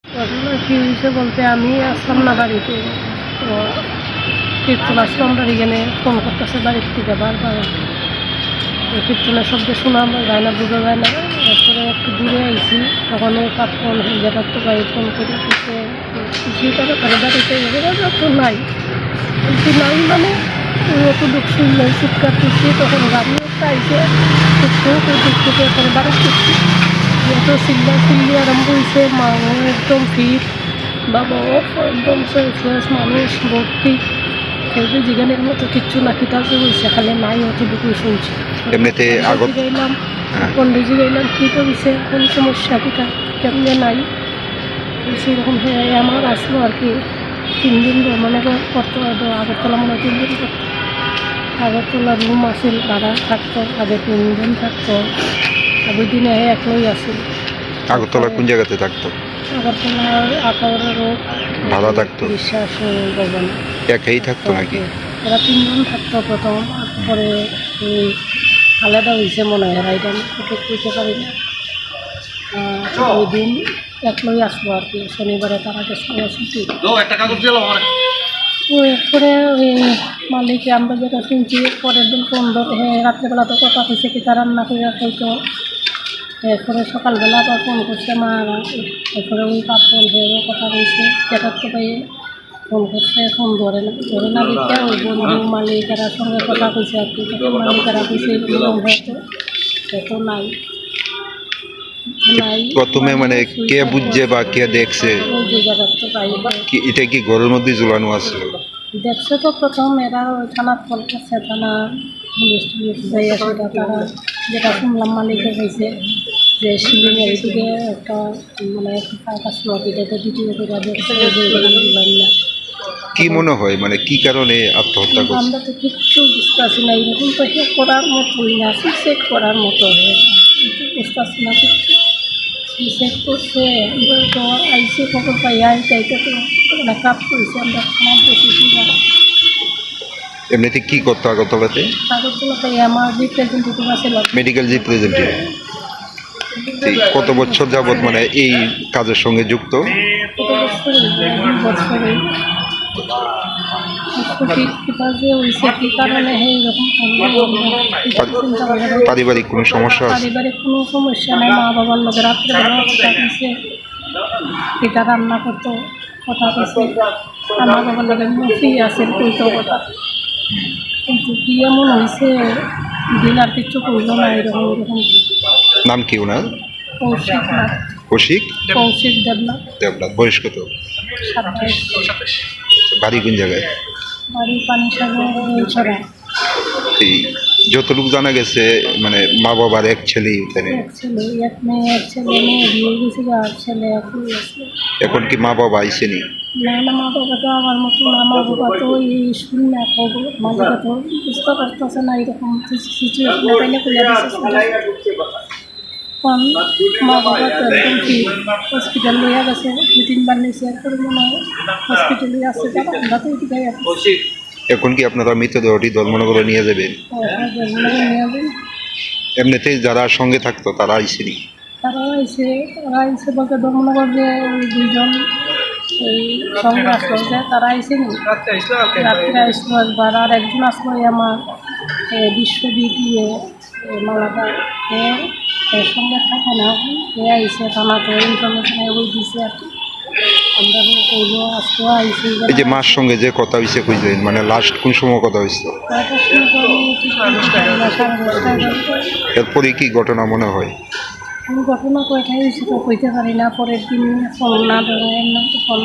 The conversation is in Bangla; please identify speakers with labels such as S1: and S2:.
S1: ঘটনা কী হয়েছে বলতে আমি আসলাম না বাড়িতে। তো কীর্তন আসলাম বাড়ি এখানে ফোন করতেছে বাড়ির থেকে বারবার। তো কীর্তনের শব্দ শোনা যায় না, বোঝা যায় না। তারপরে একটু দূরে আইছি, তখন ওই ফোন যেটা তো ভাই ফোন করে দিচ্ছে কিছুই তারা তারা বাড়িতে এরা তো নাই। কিন্তু নাই মানে অত দুঃখ শুনলে চিৎকার করছি, তখন গাড়িও চাইছে খুব দুঃখ থেকে এখানে বাড়ি করছি। এত চিল্লি আরম্ভ হয়েছে, মানুষ একদম ফিট বাবা একদম ফ্রেশ মানুষ ভর্তি। কেউ যেখানের মতো কিচ্ছু না খিতাছে হয়েছে, খালি নাই অতটুকুই শুনছি।
S2: এমনিতে আগত
S1: গেলাম পন্ডিজি গেলাম কী তো হয়েছে কোন সমস্যা কিতা কেমনে নাই সেরকম হয়ে আমার আসলো আর কি। 3 দিন মনে করতো আগরতলা মনে হয় 3 দিন করতো। আগরতলা রুম আসিল, ভাড়া থাকতো, আগে 3 দিন থাকতো। আগের দিনে একলাই আসিল।
S2: আগরতলা কোন জায়গাতে থাকতো?
S1: আগরতলার আকাওয়ার রোড
S2: ভাড়া থাকতো?
S1: বিশ্বাস ভবন
S2: একাই থাকতো নাকি?
S1: ওরা 3 জন থাকতো প্রথম, পরে এই আলাদা হয়েছে মনে হয়, রাইট আমি ঠিক বুঝতে পারি না। ওই দিন একলাই আসলো আর কি, শনিবারে তার আগে ছুটি। তো এরপরে ওই মালিক আমরা যেটা শুনছি পরের দিন ফোন ধরে রাত্রেবেলা তো কথা হয়েছে কি তার রান্না করে খাইতো। এরপরে সকালবেলা আবার ফোন করছে মারা, এরপরে ওই ফোন হয়ে কথা বলছে যেটার তো পাই ফোন করছে, ফোন ধরে না দিতে ওই বন্ধু মালিকেরা সঙ্গে কথা কইছে আর কি। মালিকেরা কইছে হয়তো এত নাই নাই
S2: প্রথমে মানে কে বুঝছে বা কে দেখছে?
S1: ওই যে জায়গার তো পাই
S2: এটা কি ঘরের মধ্যে ঝুলানো আছে?
S1: দেখছে তো প্রথম এরা ওই থানার ফোন করছে, থানা পুলিশ টুলিশ যাই আসে তারা যেটা শুনলাম মালিকে হয়েছে যে শিলিংয়ের দিকে একটা মানে কাজ নদীটাতে দ্বিতীয় করে দেখছে না।
S2: কি মনে হয় মানে কি কারণে আত্মহত্যা করছে?
S1: আমরা তো কিচ্ছু বুঝতে পারছি না, এরকম তো সে করার মতোই না, সুইসাইড করার মতো হয়েছে কিন্তু বুঝতে পারছি না কিচ্ছু। সুইসাইড করছে তো আইসি খবর পাই আইতে তো মানে কাপ করেছে আমরা খারাপ বসেছি।
S2: এমনিতে কি করতো আগরতলাতে?
S1: আগরতলাতে আমার রিপ্রেজেন্টেটিভ আছে,
S2: মেডিকেল রিপ্রেজেন্টেটিভ। কত বছর যাবত মানে এই কাজের সঙ্গে যুক্ত?
S1: কত বছর 2 বছরে কারণে
S2: পারিবারিক কোনো সমস্যা আছে?
S1: পারিবারিক কোনো সমস্যা নেই, মা বাবার লোক রাত্রেবেলা কথা কইছে, পিতা রান্না করতো কথা কইছে, মা বাবার লোকের মুখি আছে কইতো কথা। কিন্তু কি এমন হয়েছে দিন আর কিচ্ছু কইল না, এরকম এরকম।
S2: নাম কি ওনার?
S1: কৌশিক না,
S2: কৌশিক
S1: দেবনাথ।
S2: বয়স কত?
S1: 27।
S2: বাড়ি কোন জায়গায়?
S1: বাড়ি পানিসাগর ছড়া।
S2: এই যতটুকু জানা গেছে মানে মা বাবার এক ছেলেই এখানে।
S1: এক ছেলে এক মেয়ে, এক ছেলে মেয়ে বিয়ে গেছিল, আর ছেলে একই আছে।
S2: এখন কি মা বাবা আইসেনি?
S1: না না, মা বাবা তো আমার মতো না, মা বাবা তো এই শুনি না খবর, মা বাবা তো বুঝতে পারতেছে না এরকম সিচুয়েশনে তাইলে খুলে দিচ্ছে। কারণ মা বাবা তো একদম কি হসপিটাল লইয়া গেছে, 2-3 বার নিয়েছে, এরপরে মনে হয় হসপিটালে আসছে, তারা আমরা তো এদিকে আসছি।
S2: এখন কি আপনারা মৃতদেহটি ধর্মনগরে নিয়ে যাবেন?
S1: নিয়ে যাবেন।
S2: এমনিতেই যারা সঙ্গে থাকতো তারা আইসেনি?
S1: তারা আইসে বলতে ধর্মনগর যে ওই 2 জন ওই সঙ্গে আসলো যে তারা আইসেনি, রাত্রে আসলো একবার, আর একজন আসলো আমার বিশ্ববিদ্যালয়ে মালাটা এর সঙ্গে থাকে না, এ আইসে থানাতে ইনফরমেশন ওই দিছে আর কি। আমরা কইলো আসতো আইসে।
S2: এই যে মার সঙ্গে যে কথা হয়েছে কইলেন মানে লাস্ট কোন সময় কথা হয়েছিল? এরপরে কি ঘটনা মনে হয়?
S1: ঘটনা কয়টাই হয়েছে তো কইতে পারি না, পরের দিন ফোন না ধরে না ফোন